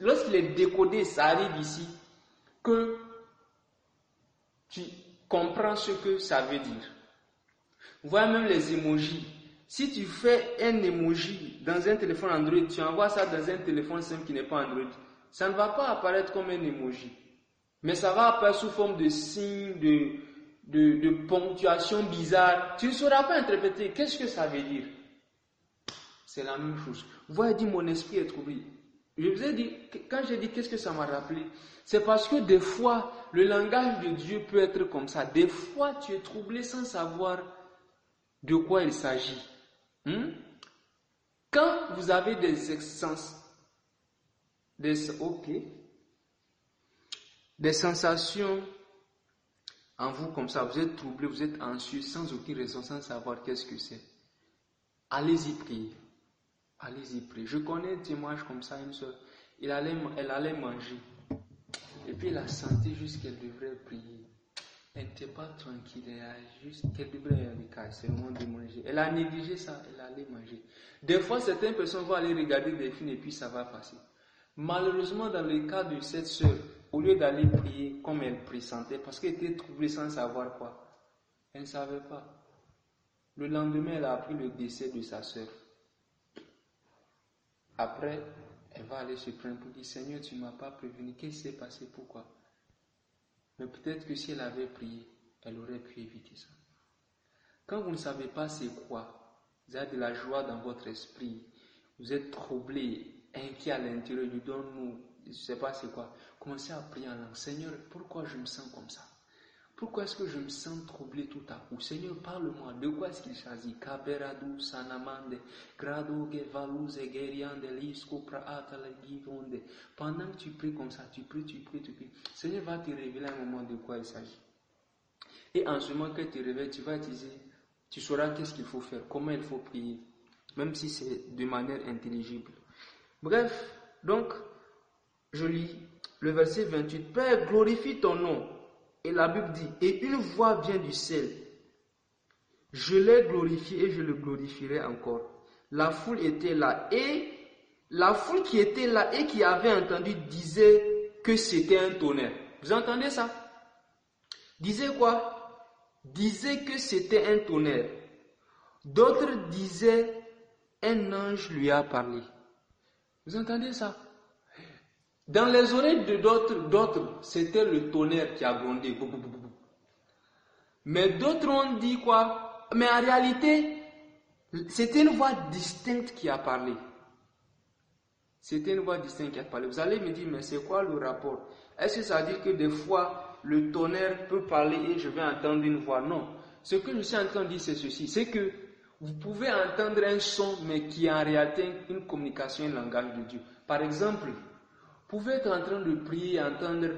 lorsqu'il est décodé, ça arrive ici, que tu comprends ce que ça veut dire. Vous voyez même les emojis. Si tu fais un emoji dans un téléphone Android, tu envoies ça dans un téléphone simple qui n'est pas Android, ça ne va pas apparaître comme un emoji. Mais ça va apparaître sous forme de signes, de ponctuation bizarre. Tu ne sauras pas interpréter. Qu'est-ce que ça veut dire? C'est la même chose. Vous voyez, dit mon esprit est troublé. Je vous ai dit, quand j'ai dit qu'est-ce que ça m'a rappelé, c'est parce que des fois, le langage de Dieu peut être comme ça. Des fois, tu es troublé sans savoir de quoi il s'agit. Quand vous avez des sensations en vous comme ça, vous êtes troublé, vous êtes anxieux, sans aucune raison, sans savoir qu'est-ce que c'est. Allez-y prier. Allez-y prier. Je connais un témoignage comme ça, une soeur. Elle allait manger. Et puis elle a senti juste qu'elle devrait prier. Elle n'était pas tranquille, elle a juste qu'elle devrait aller cacher, c'est le moment de manger. Elle a négligé ça, elle allait manger. Des fois, certaines personnes vont aller regarder des films et puis ça va passer. Malheureusement, dans le cas de cette sœur, au lieu d'aller prier comme elle pressentait, parce qu'elle était troublée sans savoir quoi, elle ne savait pas. Le lendemain, elle a appris le décès de sa sœur. Après, elle va aller se plaindre pour dire, Seigneur, tu ne m'as pas prévenu, qu'est-ce qui s'est passé, pourquoi? Mais peut-être que si elle avait prié, elle aurait pu éviter ça. Quand vous ne savez pas c'est quoi, vous avez de la joie dans votre esprit, vous êtes troublé, inquiet à l'intérieur, you don't know, je ne sais pas c'est quoi, commencez à prier en langue. Seigneur, pourquoi je me sens comme ça? Pourquoi est-ce que je me sens troublé tout à coup? Seigneur, parle-moi. De quoi est-ce qu'il s'agit? Kaberadu sanamande, grado gevaluze geriande lisko praatale givonde. Pendant que tu pries comme ça, tu pries. Seigneur va te révéler un moment de quoi il s'agit. Et en ce moment que tu te réveilles, tu vas utiliser, tu sauras qu'est-ce qu'il faut faire, comment il faut prier, même si c'est de manière intelligible. Bref, donc, je lis le verset 28. Père, glorifie ton nom. Et la Bible dit, et une voix vient du ciel. Je l'ai glorifié et je le glorifierai encore. La foule était là. Et la foule qui était là et qui avait entendu disait que c'était un tonnerre. Vous entendez ça? Disait quoi? Disait que c'était un tonnerre. D'autres disaient, un ange lui a parlé. Vous entendez ça? Dans les oreilles de d'autres, c'était le tonnerre qui a grondé. Mais d'autres ont dit quoi? Mais en réalité, c'était une voix distincte qui a parlé. C'était une voix distincte qui a parlé. Vous allez me dire, mais c'est quoi le rapport? Est-ce que ça veut dire que des fois, le tonnerre peut parler et je vais entendre une voix? Non. Ce que je suis en train de dire, c'est ceci. C'est que vous pouvez entendre un son, mais qui est en réalité une communication, un langage de Dieu. Par exemple, vous pouvez être en train de prier et entendre,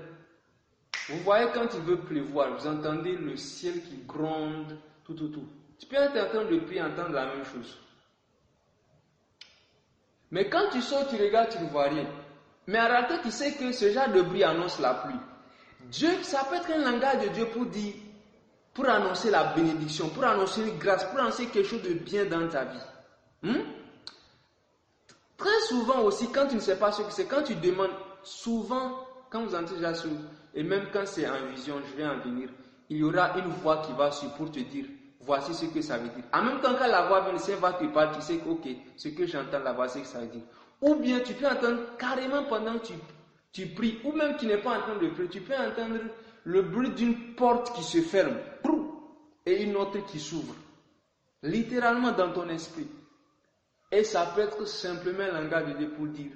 vous voyez quand il veut pleuvoir, vous entendez le ciel qui gronde, tout. Tu peux être en train de prier et entendre la même chose. Mais quand tu sors, tu regardes, tu ne vois rien. Mais en réalité, tu sais que ce genre de bruit annonce la pluie. Dieu, ça peut être un langage de Dieu pour dire, pour annoncer la bénédiction, pour annoncer une grâce, pour annoncer quelque chose de bien dans ta vie. Très souvent aussi, quand tu ne sais pas ce que c'est, quand tu demandes, souvent, quand vous entrez déjà sur, et même quand c'est en vision, je vais en venir, il y aura une voix qui va suivre pour te dire, voici ce que ça veut dire. En même temps, quand la voix vient, le Seigneur va te parler, tu sais que, ok, ce que j'entends là-bas, c'est ce que ça veut dire. Ou bien, tu peux entendre carrément pendant que tu pries, ou même tu n'es pas en train de prier, tu peux entendre le bruit d'une porte qui se ferme, et une autre qui s'ouvre. Littéralement dans ton esprit. Et ça peut être simplement un langage de Dieu pour dire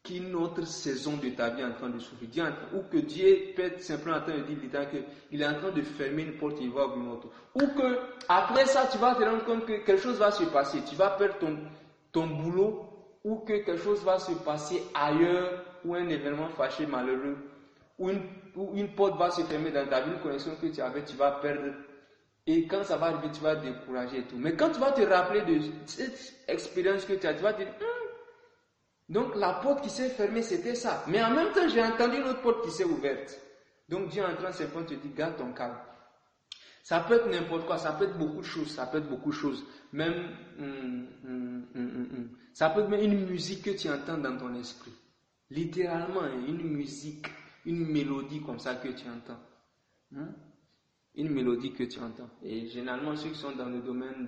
qu'une autre saison de ta vie est en train de s'ouvrir. Ou que Dieu peut être simplement en train de dire qu'il est en train de fermer une porte et il va ouvrir une autre. Ou que après ça, tu vas te rendre compte que quelque chose va se passer. Tu vas perdre ton boulot ou que quelque chose va se passer ailleurs ou un événement fâché, malheureux. Ou une porte va se fermer dans ta vie, une connexion que tu avais, tu vas perdre. Et quand ça va arriver, tu vas te décourager et tout. Mais quand tu vas te rappeler de cette expérience que tu as, tu vas te dire, donc la porte qui s'est fermée, c'était ça. Mais en même temps, j'ai entendu une autre porte qui s'est ouverte. Donc Dieu est en train simplement de te dire, garde ton calme. Ça peut être n'importe quoi, ça peut être beaucoup de choses, Même, ça peut être même une musique que tu entends dans ton esprit. Littéralement, une musique, une mélodie comme ça que tu entends. Une mélodie que tu entends. Et généralement, ceux qui sont dans le domaine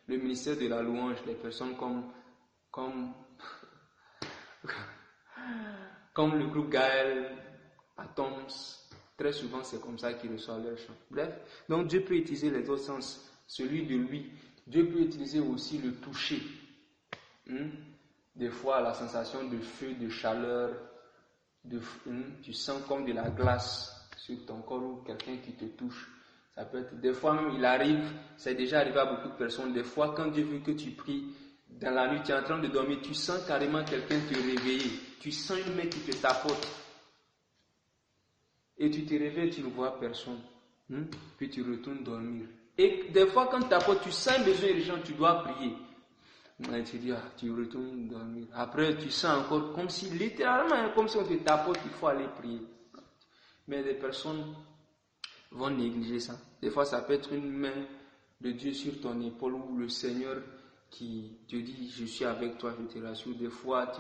du ministère de la louange, les personnes comme le groupe Gaël, Atoms, très souvent c'est comme ça qu'ils reçoivent leur chant. Bref, donc Dieu peut utiliser les autres sens, celui de lui. Dieu peut utiliser aussi le toucher. Des fois, la sensation de feu, de chaleur, tu sens comme de la glace sur ton corps ou quelqu'un qui te touche. Ça peut être, des fois même il arrive, c'est déjà arrivé à beaucoup de personnes, des fois quand Dieu veut que tu pries, dans la nuit tu es en train de dormir, tu sens carrément quelqu'un te réveiller, tu sens une main qui te tapote, et tu te réveilles, tu ne vois personne, puis tu retournes dormir. Et des fois quand tu tapotes, tu sens besoin urgent, tu dois prier. Et tu dis, tu retournes dormir. Après, tu sens encore comme si, littéralement, comme si on te tapote, il faut aller prier. Mais des personnes vont négliger ça. Des fois, ça peut être une main de Dieu sur ton épaule ou le Seigneur qui te dit, je suis avec toi, je te rassure. Des fois,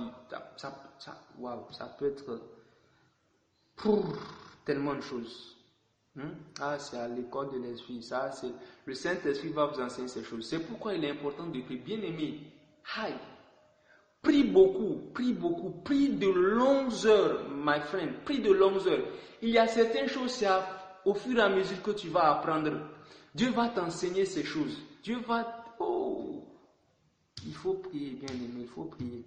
ça peut être pour tellement de choses. C'est à l'école de l'esprit. Le Saint-Esprit va vous enseigner ces choses. C'est pourquoi il est important de prier. Bien aimé, prie beaucoup, prie de longues heures, my friend, prie de longues heures. Il y a certaines choses, c'est au fur et à mesure que tu vas apprendre. Dieu va t'enseigner ces choses. Il faut prier, bien aimé, il faut prier.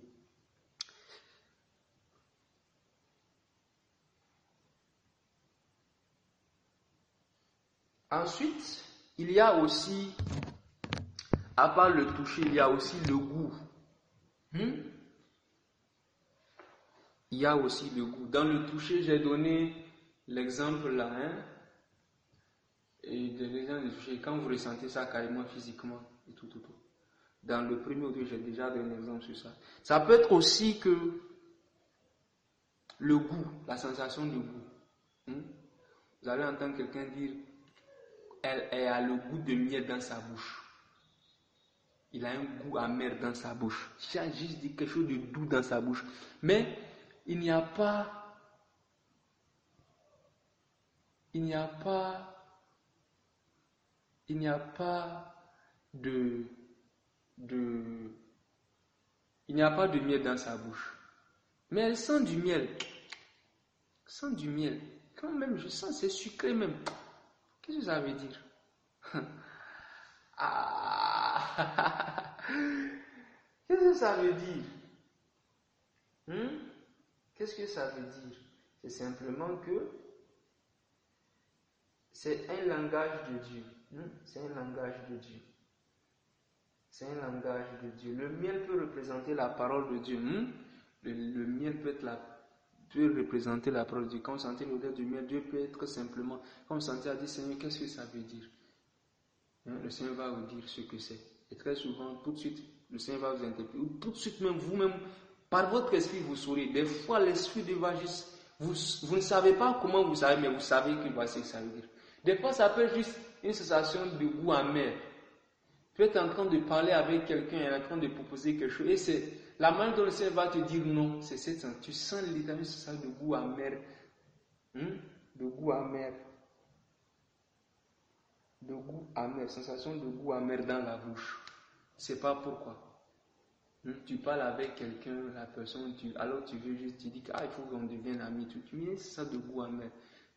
Ensuite, il y a aussi, à part le toucher, il y a aussi le goût. Il y a aussi le goût. Dans le toucher, j'ai donné l'exemple là. Et de l'exemple du toucher, quand vous ressentez ça carrément physiquement, et tout. Dans le premier audio, j'ai déjà donné un exemple sur ça. Ça peut être aussi que le goût, la sensation de goût. Vous allez entendre quelqu'un dire, elle a le goût de miel dans sa bouche. Il a un goût amer dans sa bouche. Il a juste dit quelque chose de doux dans sa bouche. Mais il n'y a pas de miel dans sa bouche. Mais elle sent du miel. Quand même, je sens, c'est sucré même. Qu'est-ce que ça veut dire? Qu'est-ce que ça veut dire? Qu'est-ce que ça veut dire? C'est simplement que c'est un langage de Dieu. C'est un langage de Dieu. Le miel peut représenter la parole de Dieu. Le miel peut représenter la parole de Dieu. Quand vous sentez l'odeur du miel, Dieu peut être simplement, quand vous sentez à dire, Seigneur, qu'est-ce que ça veut dire? Le Seigneur va vous dire ce que c'est. Et très souvent, tout de suite, le Seigneur va vous interpeller. Ou tout de suite même, vous-même, par votre esprit, vous saurez. Des fois, l'esprit de va juste, vous ne savez pas comment vous savez, mais vous savez que voici ce que ça veut dire. Des fois, ça peut être juste une sensation de goût amer. Tu es en train de parler avec quelqu'un, il est en train de proposer quelque chose. Et c'est la manière dont le Seigneur va te dire non. C'est cette sensation. Tu sens littéralement une sensation de goût amer. De goût amer. Sensation de goût amer dans la bouche. Tu ne sais pas pourquoi. Tu parles avec quelqu'un, la personne, alors tu veux juste, tu dis qu'il faut qu'on devienne amis. Tu mets ça de goût amer.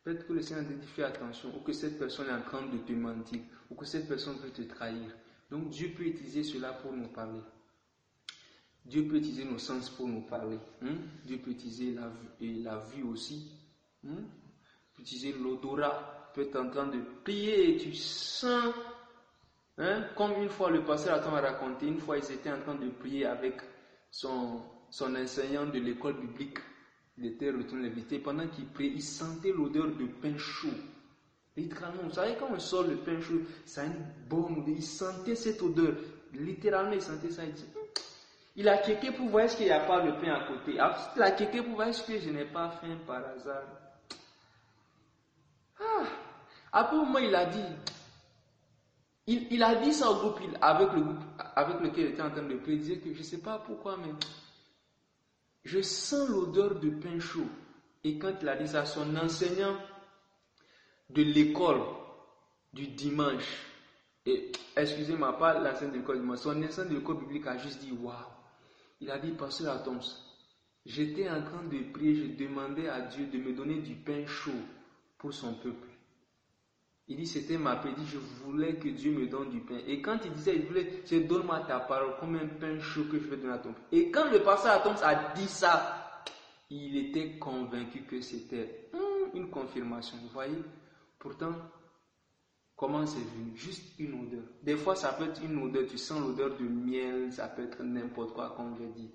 Peut-être que le Seigneur te dit fais attention, ou que cette personne est en train de te mentir, ou que cette personne veut te trahir. Donc Dieu peut utiliser cela pour nous parler. Dieu peut utiliser nos sens pour nous parler. Dieu peut utiliser la vue aussi. Peut utiliser l'odorat. Tu es en train de prier et tu sens, comme une fois le pasteur Adam a raconté, une fois ils étaient en train de prier avec son enseignant de l'école biblique. Il était retourné l'inviter. Pendant qu'il priait, il sentait l'odeur de pain chaud. Littéralement, vous savez, quand on sort le pain chaud, ça a une bonne odeur. Il sentait cette odeur. Littéralement, il sentait ça. Il a checké pour voir est-ce qu'il n'y a pas le pain à côté. Après, il a checké pour voir est-ce que je n'ai pas faim par hasard. Après, au moment, il a dit. Il a dit ça au groupe, avec le groupe avec lequel il était en train de prier. Il disait que je ne sais pas pourquoi, mais je sens l'odeur de pain chaud. Et quand il a dit ça, son enseignant de l'école du dimanche, et excusez-moi, pas l'enseignant de l'école du dimanche, son enseignant de l'école biblique a juste dit waouh. Il a dit, pasteur Adams, j'étais en train de prier, je demandais à Dieu de me donner du pain chaud pour son peuple. Il dit, c'était ma prière, je voulais que Dieu me donne du pain. Et quand il disait, il voulait, je donne-moi ta parole comme un pain chaud que je vais donner à ton peuple. Et quand le pasteur Adams a dit ça, il était convaincu que c'était une confirmation. Vous voyez? Pourtant, comment c'est venu? Juste une odeur. Des fois, ça peut être une odeur, tu sens l'odeur de miel, ça peut être n'importe quoi, comme j'ai dit.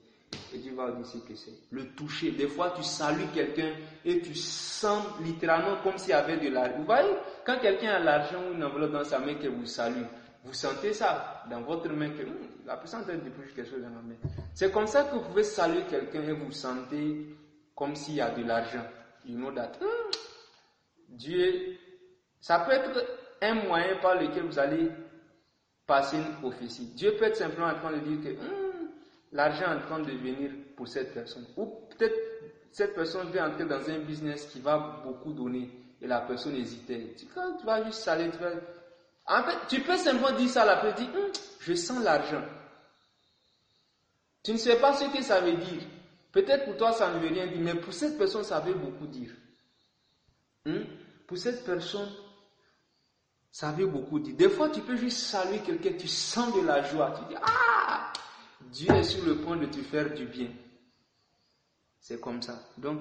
Et Dieu va dire ce que c'est. Le toucher. Des fois, tu salues quelqu'un et tu sens littéralement comme s'il y avait de l'argent. Vous voyez, quand quelqu'un a l'argent ou une enveloppe dans sa main qu'elle vous salue, Vous sentez ça dans votre main que la personne est en train de dépouiller quelque chose dans la main. C'est comme ça que vous pouvez saluer quelqu'un et vous sentez comme s'il y a de l'argent. You know that. Dieu, ça peut être un moyen par lequel vous allez passer une prophétie. Dieu peut être simplement en train de dire que l'argent est en train de venir pour cette personne. Ou peut-être cette personne veut entrer dans un business qui va beaucoup donner et la personne hésitait. Quand tu vas juste saluer, en fait, tu peux simplement dire ça à la personne, dire, je sens l'argent. Tu ne sais pas ce que ça veut dire. Peut-être pour toi, ça ne veut rien dire, mais pour cette personne, ça veut beaucoup dire. Pour cette personne, ça veut beaucoup dire. Des fois, tu peux juste saluer quelqu'un, tu sens de la joie. Tu dis, Dieu est sur le point de te faire du bien. C'est comme ça. Donc,